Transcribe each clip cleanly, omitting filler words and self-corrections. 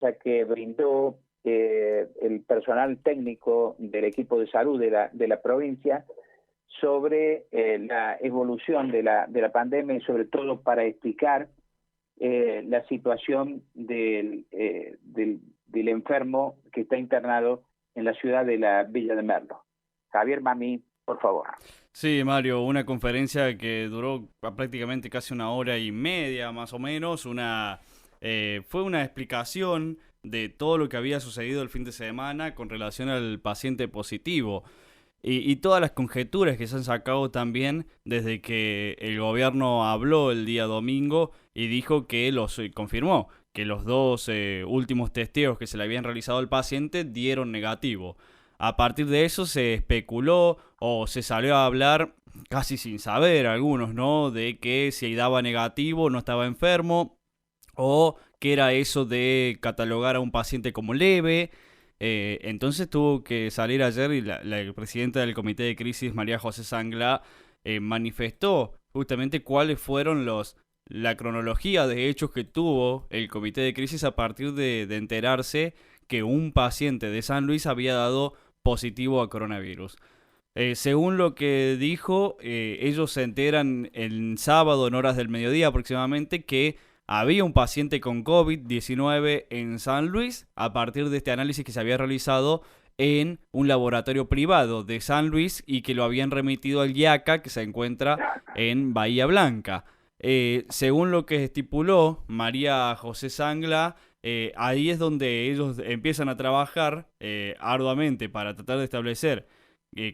ya que brindó el personal técnico del equipo de salud de la provincia sobre la evolución de la pandemia y sobre todo para explicar la situación del enfermo que está internado en la ciudad de la Villa de Merlo. Javier Mami, por favor. Sí, Mario, una conferencia que duró prácticamente casi una hora y media más o menos. Fue una explicación de todo lo que había sucedido el fin de semana con relación al paciente positivo. Y todas las conjeturas que se han sacado también desde que el gobierno habló el día domingo y dijo que confirmó que los dos últimos testeos que se le habían realizado al paciente dieron negativo. A partir de eso se especuló o se salió a hablar casi sin saber algunos, ¿no? De que si daba negativo no estaba enfermo o que era eso de catalogar a un paciente como leve. Entonces tuvo que salir ayer y la presidenta del Comité de Crisis, María José Sangla, manifestó justamente cuáles fueron la cronología de hechos que tuvo el Comité de Crisis a partir de enterarse que un paciente de San Luis había dado positivo a coronavirus. Según lo que dijo, ellos se enteran el sábado en horas del mediodía aproximadamente que había un paciente con COVID-19 en San Luis a partir de este análisis que se había realizado en un laboratorio privado de San Luis y que lo habían remitido al IACA que se encuentra en Bahía Blanca. Según lo que estipuló María José Sangla, ahí es donde ellos empiezan a trabajar arduamente para tratar de establecer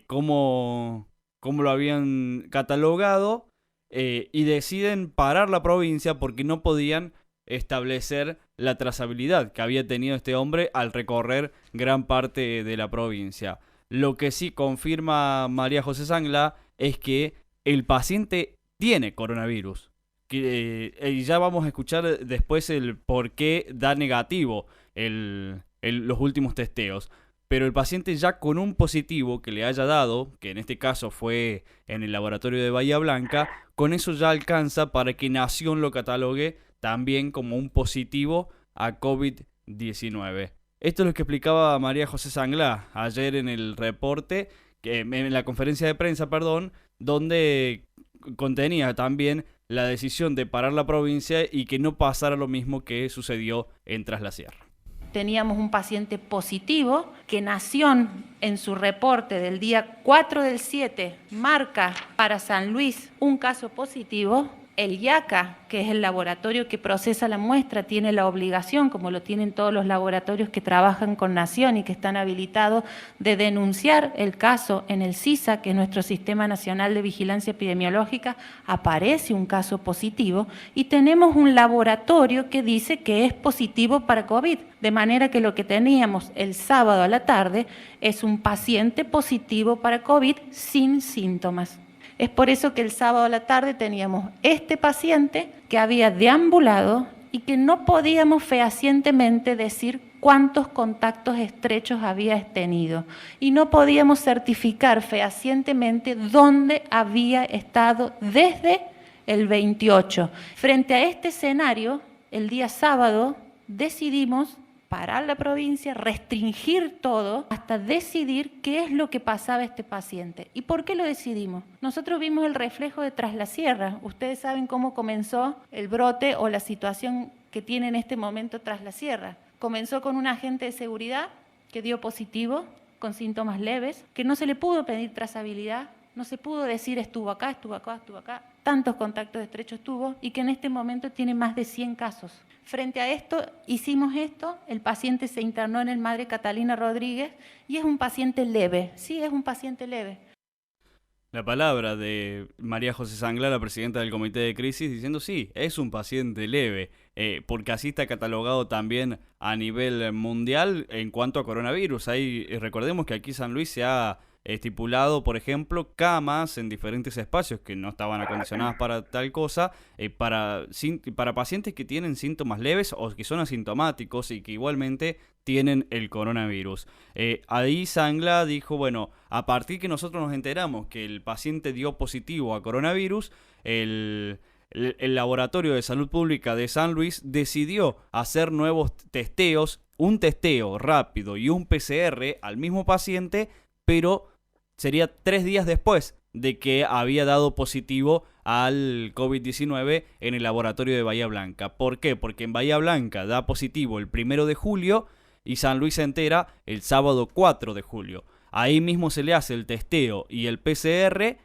cómo lo habían catalogado y deciden parar la provincia porque no podían establecer la trazabilidad que había tenido este hombre al recorrer gran parte de la provincia. Lo que sí confirma María José Sangla es que el paciente tiene coronavirus. Y ya vamos a escuchar después el por qué da negativo los últimos testeos. Pero el paciente ya con un positivo que le haya dado, que en este caso fue en el laboratorio de Bahía Blanca, con eso ya alcanza para que Nación lo catalogue también como un positivo a COVID-19. Esto es lo que explicaba María José Sangla ayer en el reporte, en la conferencia de prensa, perdón, donde contenía también la decisión de parar la provincia y que no pasara lo mismo que sucedió en Tras la Sierra. Teníamos un paciente positivo que Nación en su reporte del día 4/7 marca para San Luis un caso positivo. El IACA, que es el laboratorio que procesa la muestra, tiene la obligación, como lo tienen todos los laboratorios que trabajan con Nación y que están habilitados, de denunciar el caso en el SISA, que es nuestro Sistema Nacional de Vigilancia Epidemiológica. Aparece un caso positivo y tenemos un laboratorio que dice que es positivo para COVID, de manera que lo que teníamos el sábado a la tarde es un paciente positivo para COVID sin síntomas. Es por eso que el sábado a la tarde teníamos este paciente que había deambulado y que no podíamos fehacientemente decir cuántos contactos estrechos había tenido. Y no podíamos certificar fehacientemente dónde había estado desde el 28. Frente a este escenario, el día sábado decidimos parar la provincia, restringir todo, hasta decidir qué es lo que pasaba a este paciente. ¿Y por qué lo decidimos? Nosotros vimos el reflejo de Tras la Sierra. Ustedes saben cómo comenzó el brote o la situación que tiene en este momento Tras la Sierra. Comenzó con un agente de seguridad que dio positivo, con síntomas leves, que no se le pudo pedir trazabilidad, no se pudo decir estuvo acá, estuvo acá, estuvo acá, tantos contactos estrechos tuvo y que en este momento tiene más de 100 casos. Frente a esto, hicimos esto, el paciente se internó en el Madre Catalina Rodríguez y es un paciente leve, sí, es un paciente leve. La palabra de María José Sangla, la presidenta del Comité de Crisis, diciendo sí, es un paciente leve, porque así está catalogado también a nivel mundial en cuanto a coronavirus. Ahí recordemos que aquí San Luis se ha estipulado, por ejemplo, camas en diferentes espacios que no estaban acondicionadas para tal cosa, para pacientes que tienen síntomas leves o que son asintomáticos y que igualmente tienen el coronavirus. Ahí Sangla dijo, bueno, a partir que nosotros nos enteramos que el paciente dio positivo a coronavirus, el Laboratorio de Salud Pública de San Luis decidió hacer nuevos testeos, un testeo rápido y un PCR al mismo paciente, pero sería 3 días después de que había dado positivo al COVID-19 en el laboratorio de Bahía Blanca. ¿Por qué? Porque en Bahía Blanca da positivo el 1 de julio y San Luis se entera el sábado 4 de julio. Ahí mismo se le hace el testeo y el PCR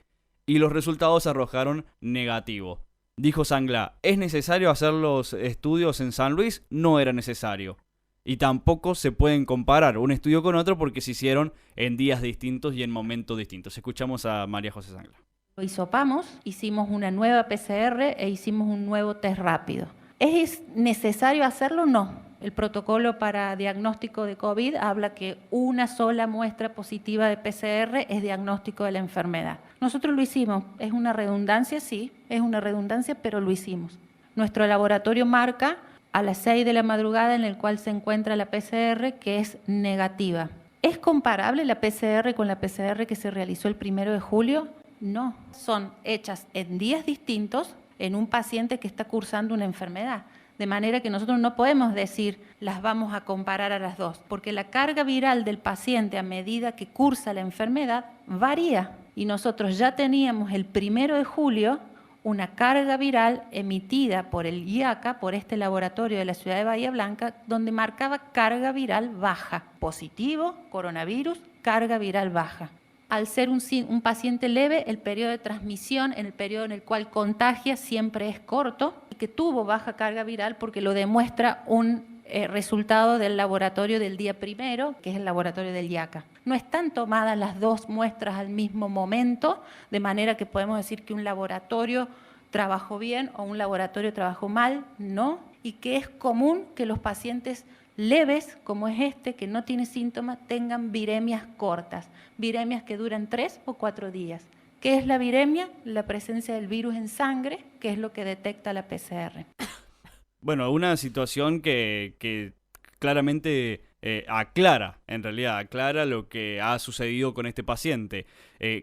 y los resultados arrojaron negativo. Dijo Sanglá, ¿es necesario hacer los estudios en San Luis? No era necesario. Y tampoco se pueden comparar un estudio con otro porque se hicieron en días distintos y en momentos distintos. Escuchamos a María José Sanglá. Lo hisopamos, hicimos una nueva PCR e hicimos un nuevo test rápido. ¿Es necesario hacerlo? No. El protocolo para diagnóstico de COVID habla que una sola muestra positiva de PCR es diagnóstico de la enfermedad. Nosotros lo hicimos. ¿Es una redundancia? Sí, es una redundancia, pero lo hicimos. Nuestro laboratorio marca a las 6 de la madrugada en el cual se encuentra la PCR, que es negativa. ¿Es comparable la PCR con la PCR que se realizó el 1 de julio? No, son hechas en días distintos en un paciente que está cursando una enfermedad. De manera que nosotros no podemos decir las vamos a comparar a las dos, porque la carga viral del paciente a medida que cursa la enfermedad varía. Y nosotros ya teníamos el 1 de julio una carga viral emitida por el IACA, por este laboratorio de la ciudad de Bahía Blanca, donde marcaba carga viral baja. Positivo, coronavirus, carga viral baja. Al ser un paciente leve, el periodo de transmisión, en el periodo en el cual contagia, siempre es corto, y que tuvo baja carga viral porque lo demuestra un resultado del laboratorio del día 1, que es el laboratorio del IACA. No están tomadas las dos muestras al mismo momento, de manera que podemos decir que un laboratorio trabajó bien o un laboratorio trabajó mal, no, y que es común que los pacientes leves, como es este, que no tiene síntomas, tengan viremias cortas, viremias que duran 3 o 4 días. ¿Qué es la viremia? La presencia del virus en sangre, que es lo que detecta la PCR. Bueno, una situación que claramente aclara lo que ha sucedido con este paciente.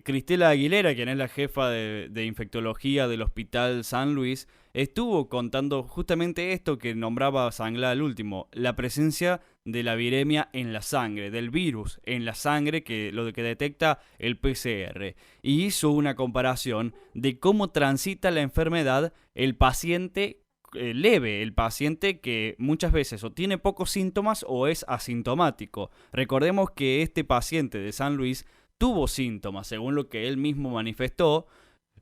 Cristela Aguilera, quien es la jefa de infectología del Hospital San Luis, estuvo contando justamente esto que nombraba Sanglá al último, la presencia de la viremia en la sangre, del virus en la sangre, lo que detecta el PCR. Y hizo una comparación de cómo transita la enfermedad el paciente leve, el paciente que muchas veces o tiene pocos síntomas o es asintomático. Recordemos que este paciente de San Luis tuvo síntomas, según lo que él mismo manifestó.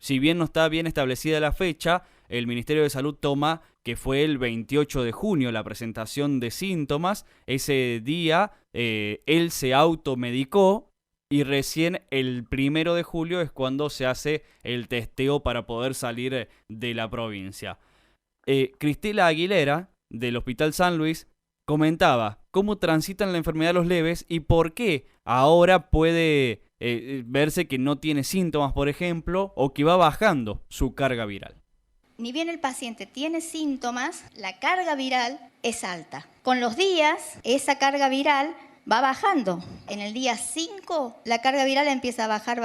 Si bien no está bien establecida la fecha, el Ministerio de Salud toma que fue el 28 de junio la presentación de síntomas. Ese día él se automedicó y recién el 1 de julio es cuando se hace el testeo para poder salir de la provincia. Cristela Aguilera, del Hospital San Luis, comentaba cómo transitan la enfermedad los leves y por qué ahora puede verse que no tiene síntomas, por ejemplo, o que va bajando su carga viral. Ni bien el paciente tiene síntomas, la carga viral es alta. Con los días, esa carga viral va bajando. En el día 5, la carga viral empieza a bajar,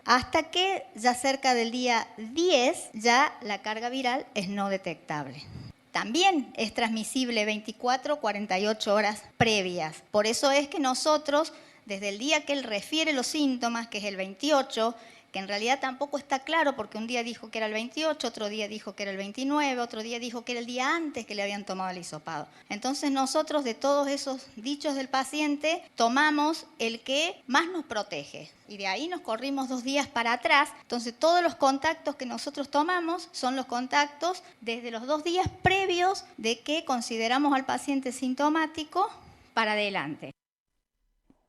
hasta que ya cerca del día 10, ya la carga viral es no detectable. También es transmisible 24, 48 horas previas. Por eso es que nosotros, desde el día que él refiere los síntomas, que es el 28, que en realidad tampoco está claro porque un día dijo que era el 28, otro día dijo que era el 29, otro día dijo que era el día antes que le habían tomado el hisopado. Entonces nosotros de todos esos dichos del paciente tomamos el que más nos protege y de ahí nos corrimos 2 días para atrás. Entonces todos los contactos que nosotros tomamos son los contactos desde los 2 días previos de que consideramos al paciente sintomático para adelante.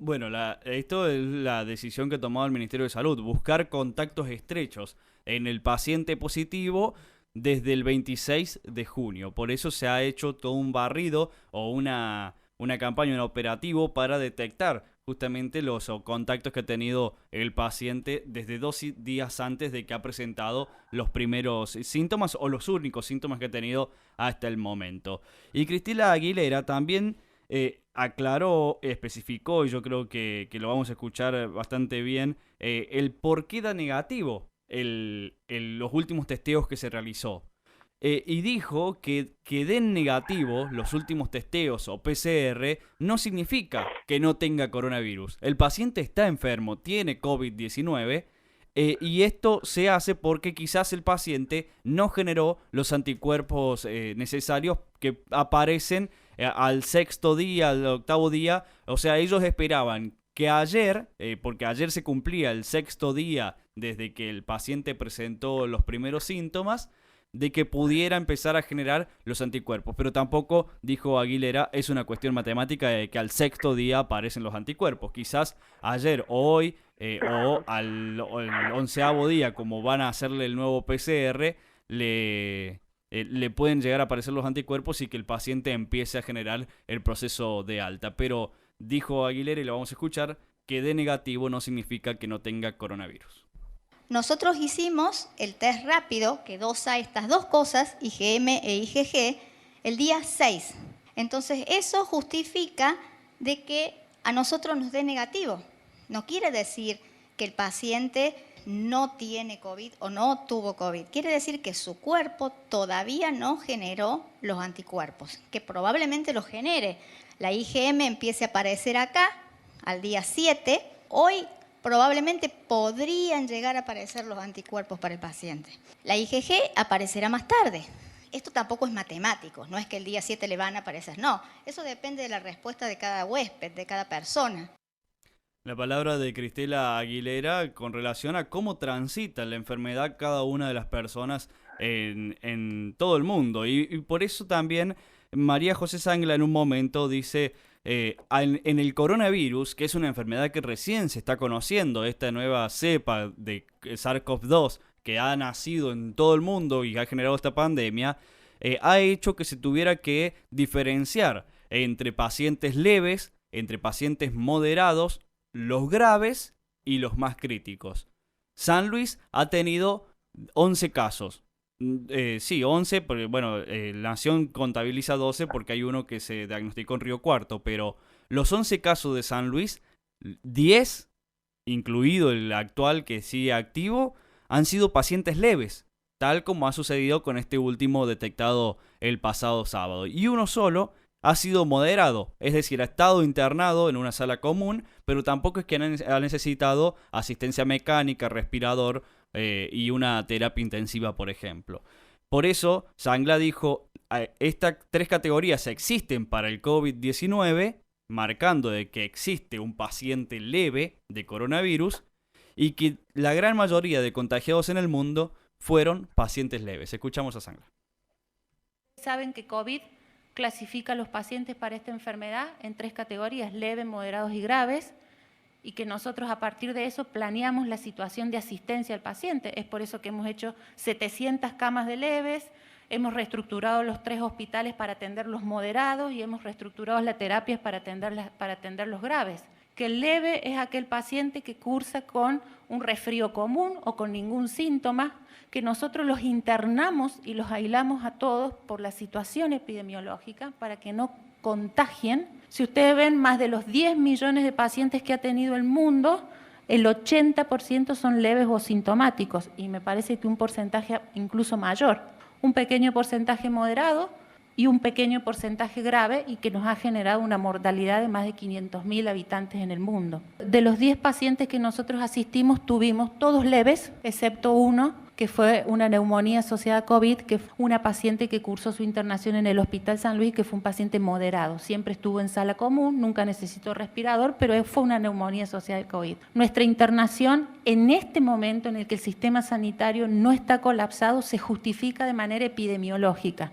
Bueno, esto es la decisión que ha tomado el Ministerio de Salud, buscar contactos estrechos en el paciente positivo desde el 26 de junio. Por eso se ha hecho todo un barrido o una campaña, un operativo para detectar justamente los contactos que ha tenido el paciente desde 2 días antes de que ha presentado los primeros síntomas o los únicos síntomas que ha tenido hasta el momento. Y Cristela Aguilera también aclaró, especificó, y yo creo que lo vamos a escuchar bastante bien, el por qué da negativo los últimos testeos que se realizó. Y dijo que den negativo los últimos testeos o PCR no significa que no tenga coronavirus. El paciente está enfermo, tiene COVID-19, y esto se hace porque quizás el paciente no generó los anticuerpos necesarios que aparecen al 6º día, al 8º día. O sea, ellos esperaban que ayer, porque ayer se cumplía el 6º día desde que el paciente presentó los primeros síntomas, de que pudiera empezar a generar los anticuerpos. Pero tampoco, dijo Aguilera, es una cuestión matemática de que al 6º día aparecen los anticuerpos. Quizás ayer o hoy o al 11º día, como van a hacerle el nuevo PCR, le pueden llegar a aparecer los anticuerpos y que el paciente empiece a generar el proceso de alta. Pero dijo Aguilera, y lo vamos a escuchar, que dé negativo no significa que no tenga coronavirus. Nosotros hicimos el test rápido que dosa estas dos cosas, IgM e IgG, el día 6. Entonces eso justifica de que a nosotros nos dé negativo. No quiere decir que el paciente no tiene COVID o no tuvo COVID. Quiere decir que su cuerpo todavía no generó los anticuerpos, que probablemente los genere. La IgM empiece a aparecer acá al día 7. Hoy probablemente podrían llegar a aparecer los anticuerpos para el paciente. La IgG aparecerá más tarde. Esto tampoco es matemático, no es que el día 7 le van a aparecer, no. Eso depende de la respuesta de cada huésped, de cada persona. La palabra de Cristela Aguilera con relación a cómo transita la enfermedad cada una de las personas en todo el mundo. Y por eso también María José Sangla en un momento dice... en el coronavirus, que es una enfermedad que recién se está conociendo, esta nueva cepa de SARS-CoV-2 que ha nacido en todo el mundo y ha generado esta pandemia, ha hecho que se tuviera que diferenciar entre pacientes leves, entre pacientes moderados, los graves y los más críticos. San Luis ha tenido 11 casos. Sí, 11, porque bueno, la Nación contabiliza 12 porque hay uno que se diagnosticó en Río Cuarto, pero los 11 casos de San Luis, 10, incluido el actual que sigue activo, han sido pacientes leves, tal como ha sucedido con este último detectado el pasado sábado. Y uno solo ha sido moderado, es decir, ha estado internado en una sala común, pero tampoco es que ha necesitado asistencia mecánica, respirador, y una terapia intensiva, por ejemplo. Por eso, Sangla dijo, estas 3 categorías existen para el COVID-19, marcando de que existe un paciente leve de coronavirus y que la gran mayoría de contagiados en el mundo fueron pacientes leves. Escuchamos a Sangla. Saben que COVID clasifica a los pacientes para esta enfermedad en 3 categorías, leves, moderados y graves, y que nosotros a partir de eso planeamos la situación de asistencia al paciente. Es por eso que hemos hecho 700 camas de leves, hemos reestructurado los 3 hospitales para atender los moderados y hemos reestructurado las terapias para atender los graves. Que el leve es aquel paciente que cursa con un resfrío común o con ningún síntoma, que nosotros los internamos y los aislamos a todos por la situación epidemiológica para que no contagien. Si ustedes ven, más de los 10 millones de pacientes que ha tenido el mundo, el 80% son leves o sintomáticos y me parece que un porcentaje incluso mayor. Un pequeño porcentaje moderado y un pequeño porcentaje grave y que nos ha generado una mortalidad de más de 500.000 habitantes en el mundo. De los 10 pacientes que nosotros asistimos, tuvimos todos leves, excepto uno que fue una neumonía asociada a COVID, que fue una paciente que cursó su internación en el Hospital San Luis, que fue un paciente moderado. Siempre estuvo en sala común, nunca necesitó respirador, pero fue una neumonía asociada al COVID. Nuestra internación, en este momento en el que el sistema sanitario no está colapsado, se justifica de manera epidemiológica.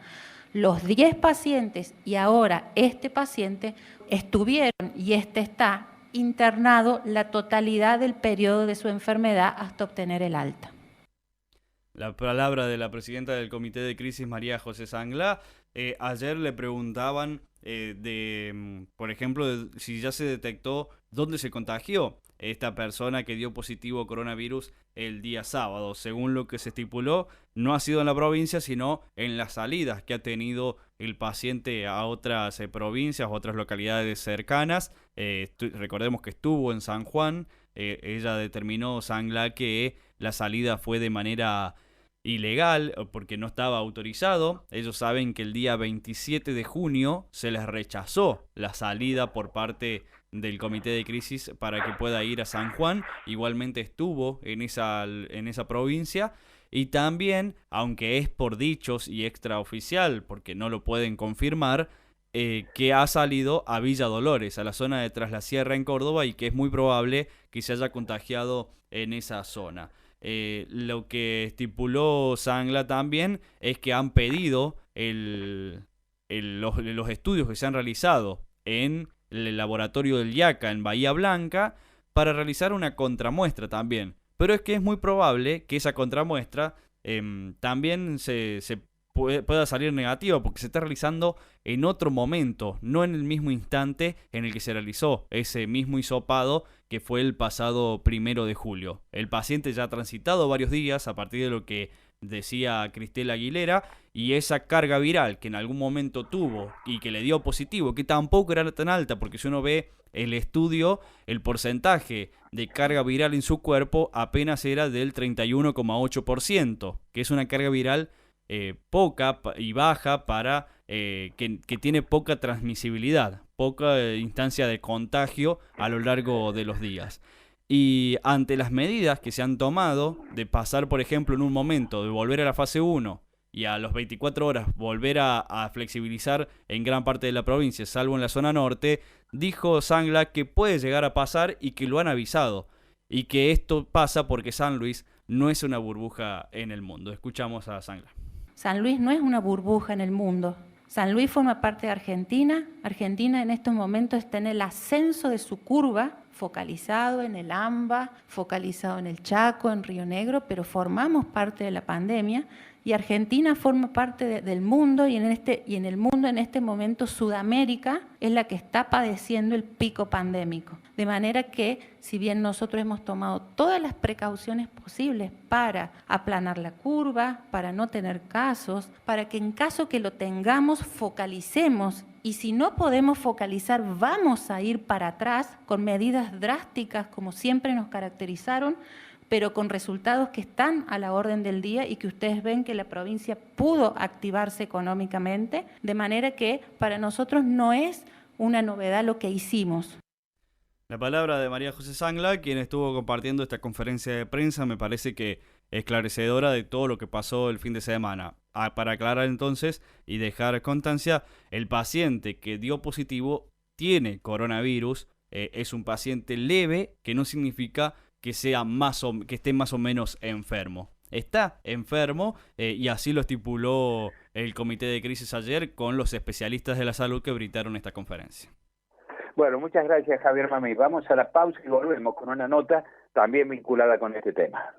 Los 10 pacientes y ahora este paciente estuvieron y este está internado la totalidad del periodo de su enfermedad hasta obtener el alta. La palabra de la presidenta del Comité de Crisis, María José Sangla. Ayer le preguntaban, por ejemplo, si ya se detectó dónde se contagió esta persona que dio positivo coronavirus el día sábado. Según lo que se estipuló, no ha sido en la provincia, sino en las salidas que ha tenido el paciente a otras provincias, otras localidades cercanas. Recordemos que estuvo en San Juan. Ella determinó, Sangla, que la salida fue de manera ilegal porque no estaba autorizado. Ellos saben que el día 27 de junio se les rechazó la salida por parte del comité de crisis para que pueda ir a San Juan. Igualmente estuvo en esa provincia. Y también, aunque es por dichos y extraoficial, porque no lo pueden confirmar, que ha salido a Villa Dolores, a la zona de Tras la Sierra en Córdoba, y que es muy probable que se haya contagiado en esa zona. Lo que estipuló Sangla también es que han pedido los estudios que se han realizado en el laboratorio del IACA en Bahía Blanca para realizar una contramuestra también. Pero es que es muy probable que esa contramuestra también pueda salir negativa porque se está realizando en otro momento, no en el mismo instante en el que se realizó ese mismo hisopado que fue el pasado 1 de julio. El paciente ya ha transitado varios días a partir de lo que decía Cristel Aguilera, y esa carga viral que en algún momento tuvo y que le dio positivo, que tampoco era tan alta, porque si uno ve el estudio, el porcentaje de carga viral en su cuerpo apenas era del 31,8%, que es una carga viral poca y baja para que tiene poca transmisibilidad, poca instancia de contagio a lo largo de los días. Y ante las medidas que se han tomado de pasar, por ejemplo, en un momento de volver a la fase 1 y a las 24 horas volver a flexibilizar en gran parte de la provincia, salvo en la zona norte, dijo Sangla que puede llegar a pasar y que lo han avisado, y que esto pasa porque San Luis no es una burbuja en el mundo. Escuchamos a Sangla. San Luis no es una burbuja en el mundo. San Luis forma parte de Argentina. Argentina en estos momentos está en el ascenso de su curva, focalizado en el AMBA, focalizado en el Chaco, en Río Negro, pero formamos parte de la pandemia y Argentina forma parte del mundo y en el mundo en este momento Sudamérica es la que está padeciendo el pico pandémico. De manera que, si bien nosotros hemos tomado todas las precauciones posibles para aplanar la curva, para no tener casos, para que en caso que lo tengamos focalicemos, y si no podemos focalizar vamos a ir para atrás con medidas drásticas como siempre nos caracterizaron, pero con resultados que están a la orden del día y que ustedes ven que la provincia pudo activarse económicamente, de manera que para nosotros no es una novedad lo que hicimos. La palabra de María José Sangla, quien estuvo compartiendo esta conferencia de prensa, me parece que esclarecedora de todo lo que pasó el fin de semana. Para aclarar entonces y dejar constancia, el paciente que dio positivo tiene coronavirus, es un paciente leve, que no significa que esté más o menos enfermo. Está enfermo y así lo estipuló el comité de crisis ayer con los especialistas de la salud que brindaron esta conferencia. Bueno, muchas gracias, Javier Mamey. Vamos a la pausa y volvemos con una nota también vinculada con este tema.